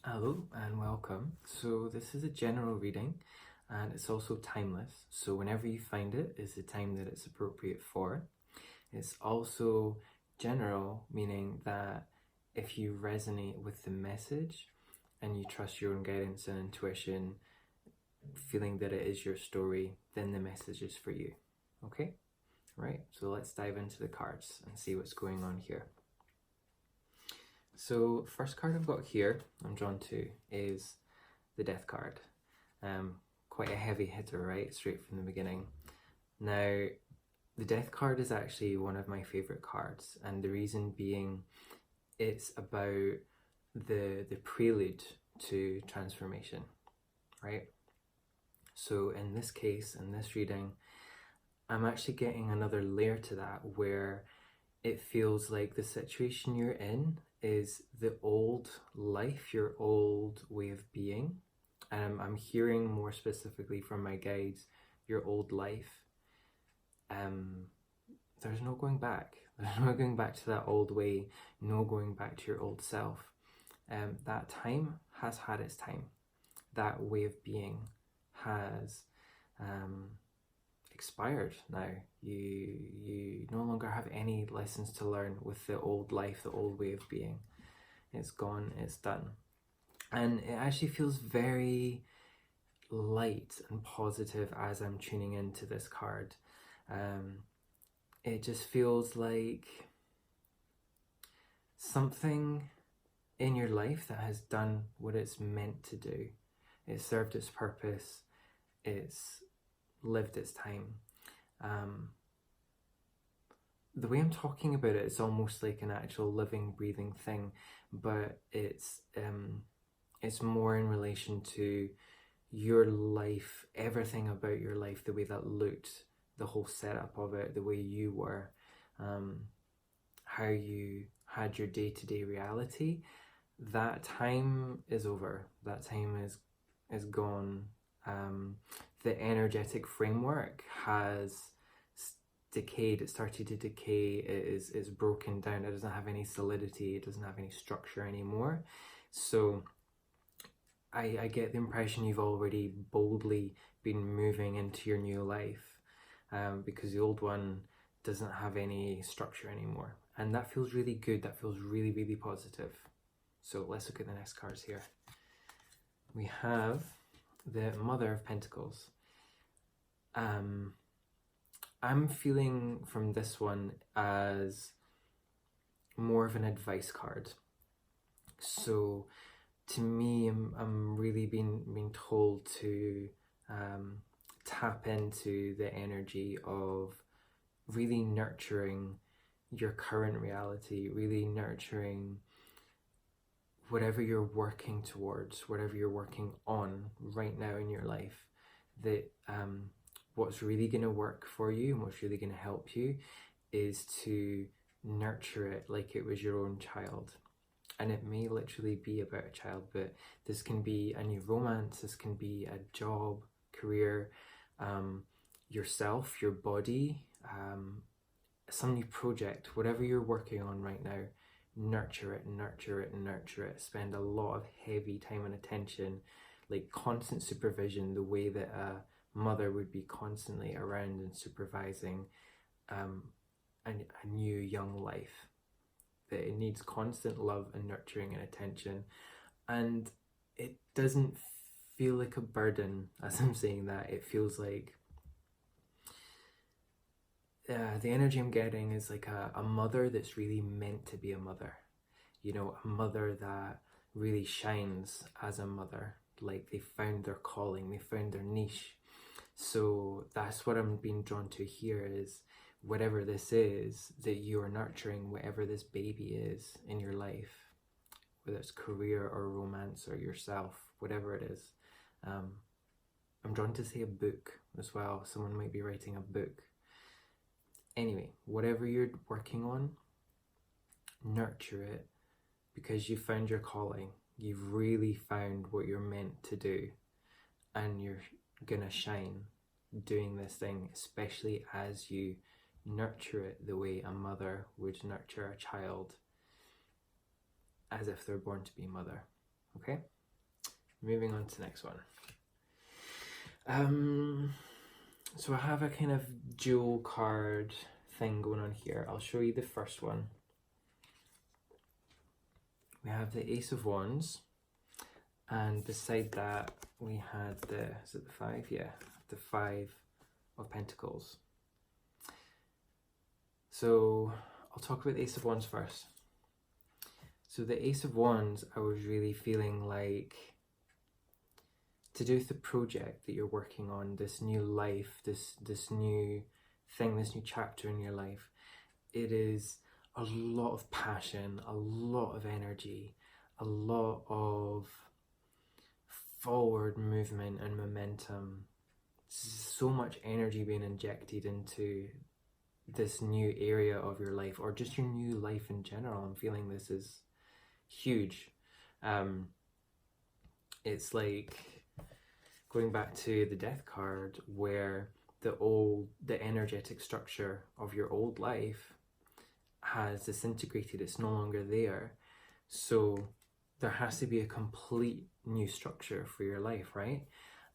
Hello and welcome. So this is a general reading and it's also timeless. So whenever you find it is the time that it's appropriate for. It's also general, meaning that if you resonate with the message and you trust your own guidance and intuition, feeling that it is your story, then the message is for you. Okay? Right, so let's dive into the cards and see what's going on here. So first card I've got here, I'm drawn to, is the Death card. Quite a heavy hitter, right? Straight from the beginning. Now, the Death card is actually one of my favourite cards, and the reason being it's about the prelude to transformation, right? So in this case, in this reading, I'm actually getting another layer to that where it feels like the situation you're in is the old life, your old way of being. And I'm hearing more specifically from my guides, your old life. There's no going back. There's no going back to that old way, no going back to your old self. That time has had its time. That way of being has expired now. You no longer have any lessons to learn with the old life, the old way of being. It's gone, it's done. And it actually feels very light and positive as I'm tuning into this card. It just feels like something in your life that has done what it's meant to do. It served its purpose. It's lived its time. The way I'm talking about it, it's almost like an actual living, breathing thing, but it's more in relation to your life, everything about your life, the way that looked, the whole setup of it, the way you were, how you had your day-to-day reality. That time is over. That time is gone. The energetic framework has decayed. It started to decay. It is broken down. It doesn't have any solidity. It doesn't have any structure anymore. So I get the impression you've already boldly been moving into your new life, because the old one doesn't have any structure anymore. And that feels really good. That feels really, really positive. So let's look at the next cards here. We have the Mother of Pentacles. I'm feeling from this one as more of an advice card. So to me, I'm really being told to tap into the energy of really nurturing your current reality, really nurturing whatever you're working towards, whatever you're working on right now in your life, that what's really going to work for you and what's really going to help you is to nurture it like it was your own child. And it may literally be about a child, but this can be a new romance, this can be a job, career, yourself, your body, some new project, whatever you're working on right now. Nurture it, nurture it, nurture it. Spend a lot of heavy time and attention, like constant supervision, the way that a mother would be constantly around and supervising a new young life. That it needs constant love and nurturing and attention. And it doesn't feel like a burden as I'm saying that. It feels like the energy I'm getting is like a mother that's really meant to be a mother. You know, a mother that really shines as a mother. Like they found their calling, they found their niche. So that's what I'm being drawn to here, is whatever this is that you are nurturing, whatever this baby is in your life, whether it's career or romance or yourself, whatever it is. I'm drawn to say a book as well. Someone might be writing a book. Anyway, whatever you're working on, nurture it, because you found your calling. You've really found what you're meant to do, and you're gonna shine doing this thing, especially as you nurture it the way a mother would nurture a child, as if they're born to be mother. Okay, moving on to the next one. So I have a kind of dual card thing going on here. I'll show you the first one. We have the Ace of Wands, and beside that we had the, is it the 5? Yeah, the 5 of Pentacles. So I'll talk about the Ace of Wands first. So the Ace of Wands, I was really feeling like, to do with the project that you're working on, this new life, this new thing, this new chapter in your life, it is a lot of passion, a lot of energy, a lot of forward movement and momentum. So much energy being injected into this new area of your life, or just your new life in general. I'm feeling this is huge. It's like going back to the Death card, where the energetic structure of your old life has disintegrated. It's no longer there. So there has to be a complete new structure for your life, right?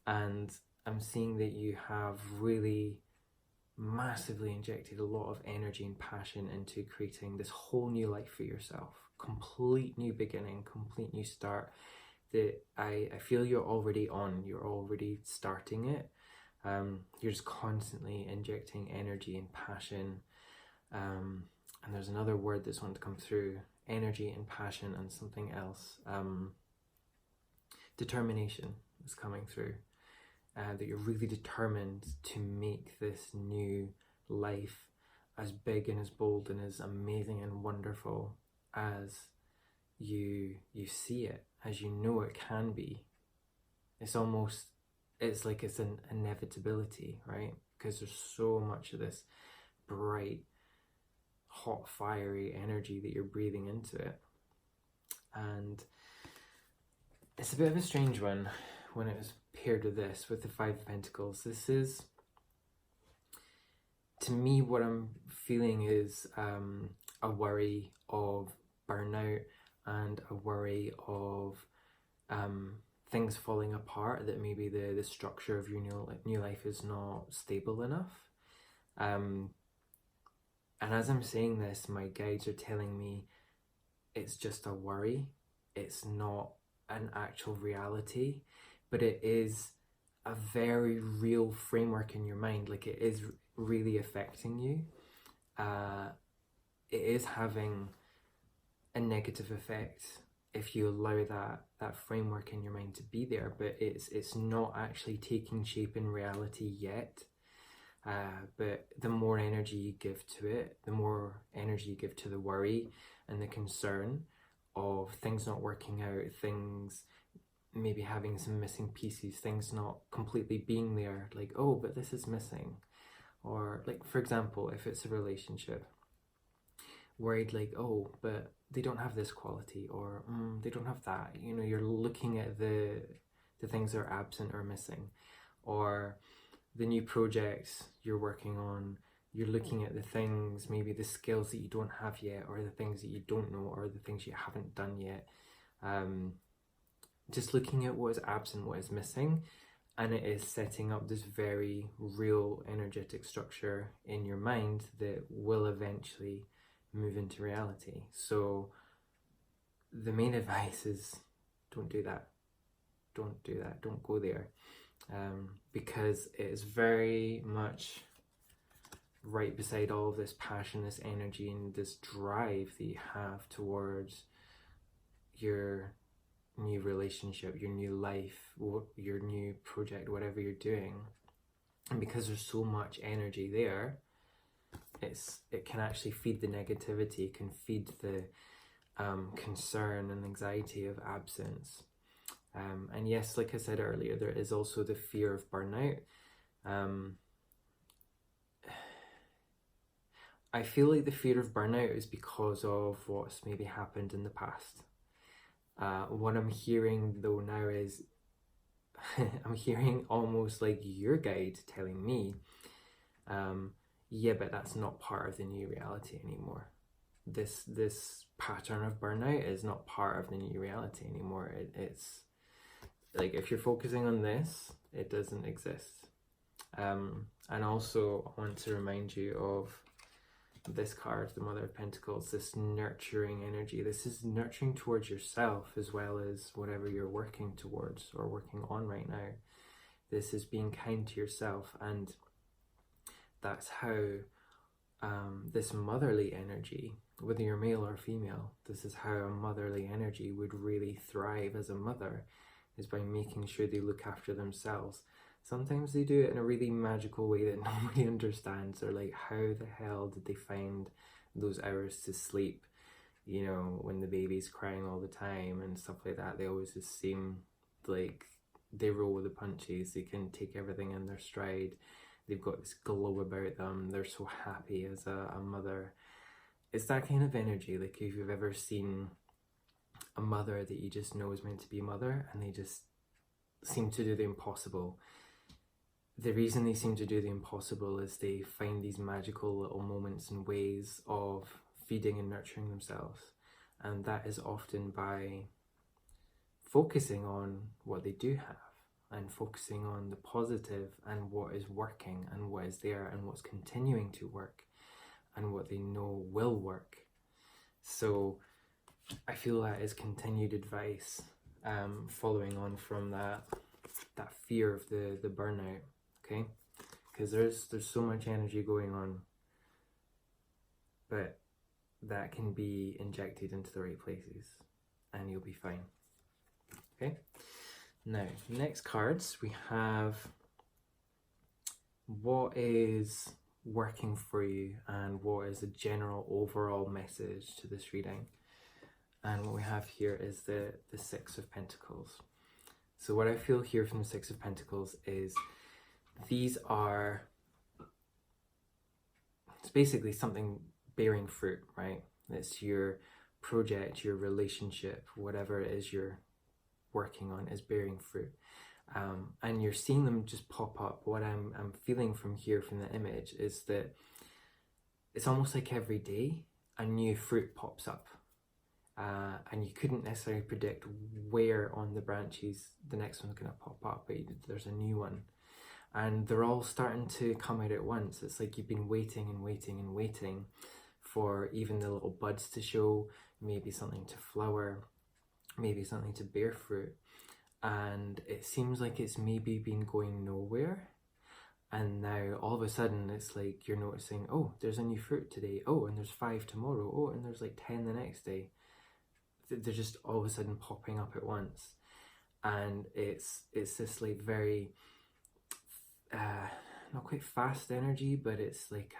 And I'm seeing that you have really massively injected a lot of energy and passion into creating this whole new life for yourself. Complete new beginning, complete new start. That I feel you're already on, you're already starting it. You're just constantly injecting energy and passion. And there's another word that's wanting to come through: energy and passion, and something else. Determination is coming through. That you're really determined to make this new life as big and as bold and as amazing and wonderful as you see it, as you know it can be. It's like it's an inevitability, right? Because there's so much of this bright, hot, fiery energy that you're breathing into it. And it's a bit of a strange one when it was paired with this, with the 5 of Pentacles. This is, to me, what I'm feeling is a worry of burnout and a worry of things falling apart, that maybe the structure of your new life is not stable enough. And as I'm saying this, my guides are telling me it's just a worry. It's not an actual reality, but it is a very real framework in your mind. Like, it is really affecting you. It is having a negative effect if you allow that framework in your mind to be there, but it's not actually taking shape in reality yet. But the more energy you give to it, the more energy you give to the worry and the concern of things not working out, things maybe having some missing pieces, things not completely being there, like, oh, but this is missing. Or, like, for example, if it's a relationship, worried like, oh, but they don't have this quality, or they don't have that. You know, you're looking at the things that are absent or missing. Or the new projects you're working on, you're looking at the things, maybe the skills that you don't have yet, or the things that you don't know, or the things you haven't done yet. Just looking at what is absent, what is missing, and it is setting up this very real energetic structure in your mind that will eventually move into reality. So the main advice is, don't do that. Don't do that. Don't go there. Because it is very much right beside all of this passion, this energy, and this drive that you have towards your new relationship, your new life, your new project, whatever you're doing. And because there's so much energy there, it can actually feed the negativity, it can feed the concern and anxiety of absence. And yes, like I said earlier, there is also the fear of burnout. I feel like the fear of burnout is because of what's maybe happened in the past. What I'm hearing though now is I'm hearing almost like your guide telling me, yeah, but that's not part of the new reality anymore. this pattern of burnout is not part of the new reality anymore. It's like, if you're focusing on this, it doesn't exist. And also, I want to remind you of this card, the Mother of Pentacles, this nurturing energy. This is nurturing towards yourself as well as whatever you're working towards or working on right now. This is being kind to yourself, and that's how this motherly energy, whether you're male or female, this is how a motherly energy would really thrive as a mother, is by making sure they look after themselves. Sometimes they do it in a really magical way that nobody understands. They're like, how the hell did they find those hours to sleep, you know, when the baby's crying all the time and stuff like that? They always just seem like they roll with the punches. They can take everything in their stride. They've got this glow about them. They're so happy as a mother. It's that kind of energy. Like, if you've ever seen a mother that you just know is meant to be a mother, and they just seem to do the impossible. The reason they seem to do the impossible is they find these magical little moments and ways of feeding and nurturing themselves. And that is often by focusing on what they do have, and focusing on the positive and what is working and what is there and what's continuing to work and what they know will work. So I feel that is continued advice, following on from that fear of the burnout, okay? Because there's so much energy going on, but that can be injected into the right places and you'll be fine, okay? Now, next cards, we have what is working for you and what is the general overall message to this reading. And what we have here is the Six of Pentacles. So what I feel here from the Six of Pentacles is these are, it's basically something bearing fruit, right? It's your project, your relationship, whatever it is you're working on is bearing fruit. And you're seeing them just pop up. What I'm feeling from here, from the image, is that it's almost like every day a new fruit pops up. And you couldn't necessarily predict where on the branches the next one's going to pop up, but there's a new one. And they're all starting to come out at once. It's like you've been waiting and waiting and waiting for even the little buds to show, maybe something to flower, maybe something to bear fruit. And it seems like it's maybe been going nowhere. And now all of a sudden it's like you're noticing, oh, there's a new fruit today. Oh, and there's 5 tomorrow. Oh, and there's like 10 the next day. They're just all of a sudden popping up at once. And it's this like very, not quite fast energy, but it's like,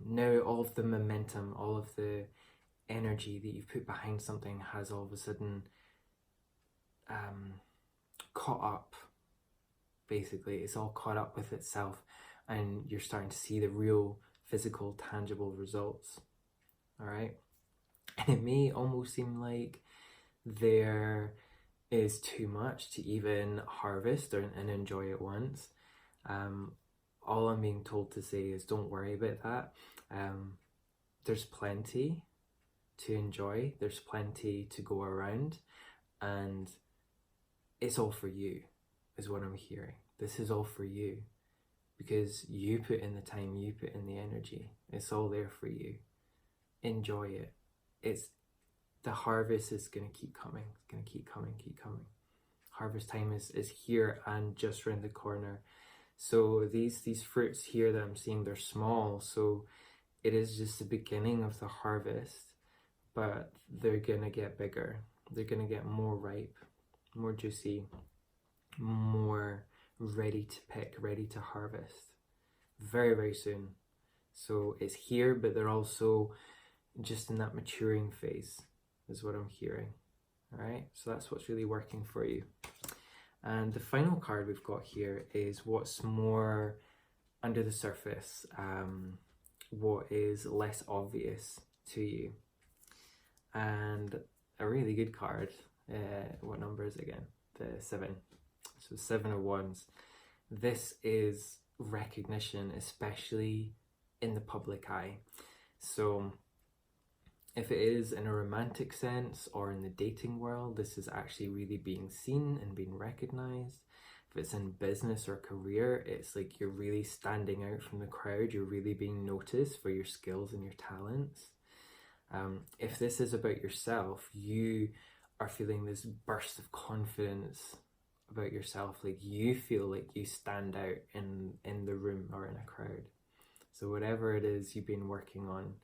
now all of the momentum, all of the energy that you've put behind something has all of a sudden caught up. Basically, it's all caught up with itself, and you're starting to see the real physical, tangible results. All right, and it may almost seem like there is too much to even harvest and enjoy at once. All I'm being told to say is don't worry about that. There's plenty to enjoy, there's plenty to go around, and it's all for you, is what I'm hearing. This is all for you because you put in the time, you put in the energy. It's all there for you. Enjoy it. It's the harvest is going to keep coming. It's going to keep coming, keep coming. Harvest time is here and just around the corner. So these fruits here that I'm seeing, they're small, so it is just the beginning of the harvest, but they're gonna get bigger. They're gonna get more ripe, more juicy, more ready to pick, ready to harvest very, very soon. So it's here, but they're also just in that maturing phase, is what I'm hearing. All right, so that's what's really working for you. And the final card we've got here is what's more under the surface, what is less obvious to you. And a really good card, what number is it again? The 7. So 7 of Wands. This is recognition, especially in the public eye. So if it is in a romantic sense or in the dating world, this is actually really being seen and being recognized. If it's in business or career, it's like you're really standing out from the crowd. You're really being noticed for your skills and your talents. If this is about yourself, you are feeling this burst of confidence about yourself. Like you feel like you stand out in the room or in a crowd. So whatever it is you've been working on,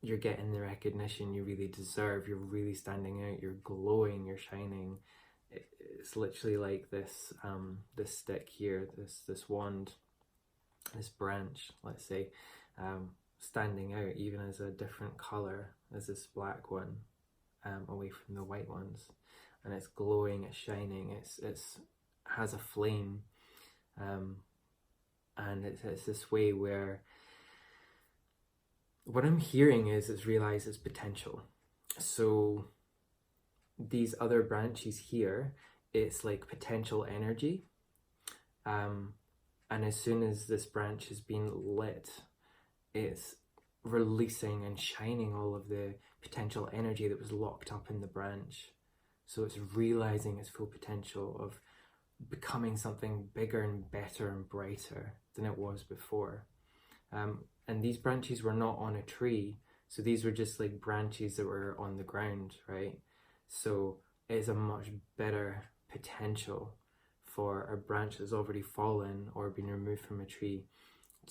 you're getting the recognition you really deserve. You're really standing out. You're glowing. You're shining. It's literally like this this stick here, this wand, this branch, let's say, standing out even as a different color as this black one, away from the white ones, and it's glowing. It's shining. It's has a flame, and it's this way where what I'm hearing is it's realize its potential. So these other branches here, it's like potential energy, and as soon as this branch has been lit, it's releasing and shining all of the potential energy that was locked up in the branch. So it's realizing its full potential of becoming something bigger and better and brighter than it was before. And these branches were not on a tree, so these were just like branches that were on the ground, right? So it is a much better potential for a branch that's already fallen or been removed from a tree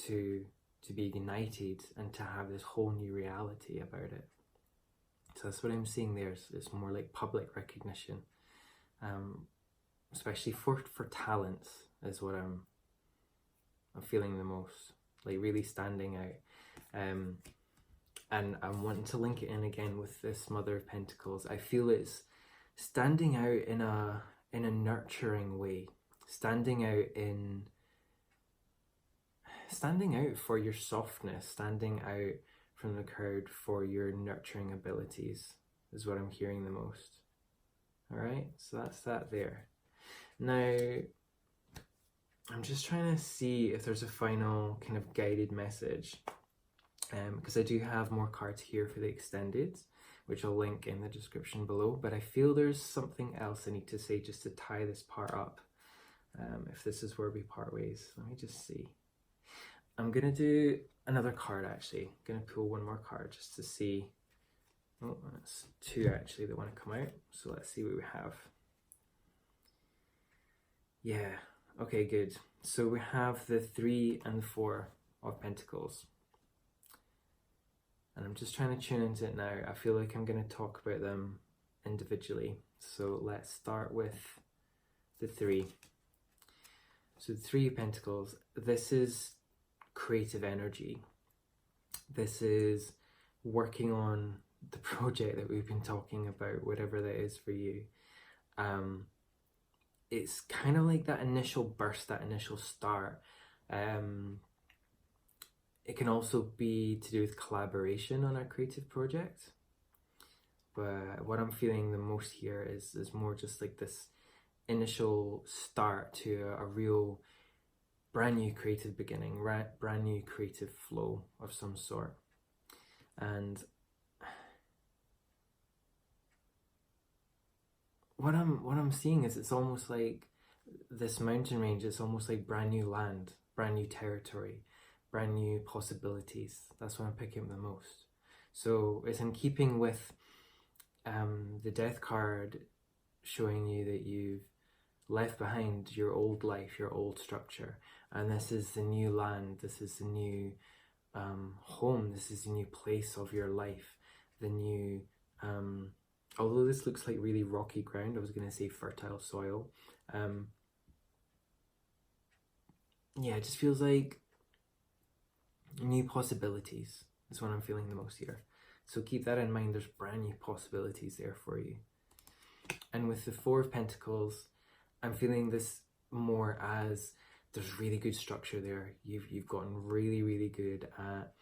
to be ignited and to have this whole new reality about it. So that's what I'm seeing there. It's more like public recognition, especially for talents is what I'm feeling the most, like really standing out. And I'm wanting to link it in again with this Mother of Pentacles. I feel it's standing out in a nurturing way, standing out for your softness, standing out from the crowd for your nurturing abilities is what I'm hearing the most. All right, so that's that there. Now, I'm just trying to see if there's a final kind of guided message, because I do have more cards here for the extended, which I'll link in the description below, but I feel there's something else I need to say just to tie this part up, if this is where we part ways. Let me just see. I'm going to do another card actually. I'm going to pull one more card just to see. Oh, that's two actually that want to come out. So let's see what we have. Yeah, okay, good. So we have the 3 and the 4 of Pentacles. And I'm just trying to tune into it now. I feel like I'm going to talk about them individually. So let's start with the 3. So the 3 of Pentacles, this is creative energy. This is working on the project that we've been talking about, whatever that is for you. It's kind of like that initial burst, that initial start. It can also be to do with collaboration on a creative project. But what I'm feeling the most here is more just like this initial start to a real brand new creative beginning, brand new creative flow of some sort. And what I'm seeing is it's almost like this mountain range, it's almost like brand new land, brand new territory, brand new possibilities. That's what I'm picking up the most. So it's in keeping with the Death card showing you that you've left behind your old life, your old structure, and this is the new land, this is the new home, this is the new place of your life, the new although this looks like really rocky ground, I was going to say fertile soil. Yeah, it just feels like new possibilities is what I'm feeling the most here. So keep that in mind, there's brand new possibilities there for you. And with the 4 of Pentacles, I'm feeling this more as there's really good structure there. You've gotten really, really good at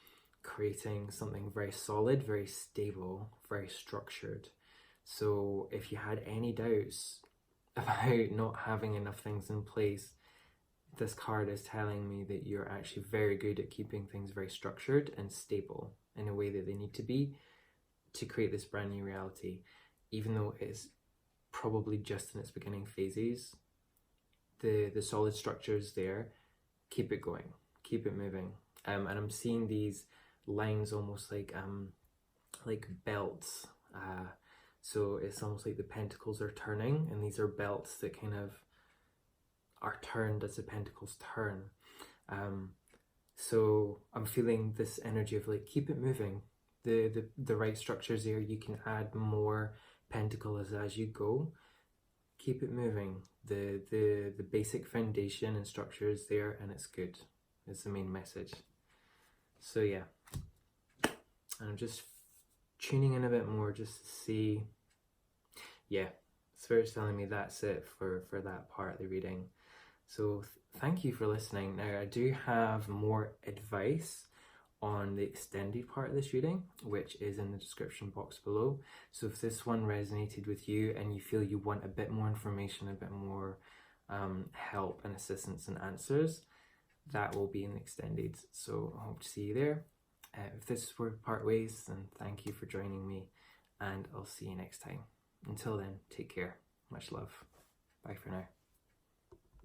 creating something very solid, very stable, very structured. So if you had any doubts about not having enough things in place, this card is telling me that you're actually very good at keeping things very structured and stable in a way that they need to be to create this brand new reality, even though it's probably just in its beginning phases. The solid structure is there. Keep it going, keep it moving. And I'm seeing these lines almost like belts. So it's almost like the pentacles are turning, and these are belts that kind of are turned as the pentacles turn. So I'm feeling this energy of like, keep it moving. The right structures there. You can add more pentacles as you go. Keep it moving. The basic foundation and structure is there, and it's good. It's the main message. So yeah, I'm just tuning in a bit more just to see. Yeah, Spirit's telling me that's it for that part of the reading. So thank you for listening. Now I do have more advice on the extended part of this reading, which is in the description box below. So if this one resonated with you and you feel you want a bit more information, a bit more help and assistance and answers, that will be in the extended. So I hope to see you there. If this were part ways, then thank you for joining me, and I'll see you next time. Until then, take care. Much love. Bye for now.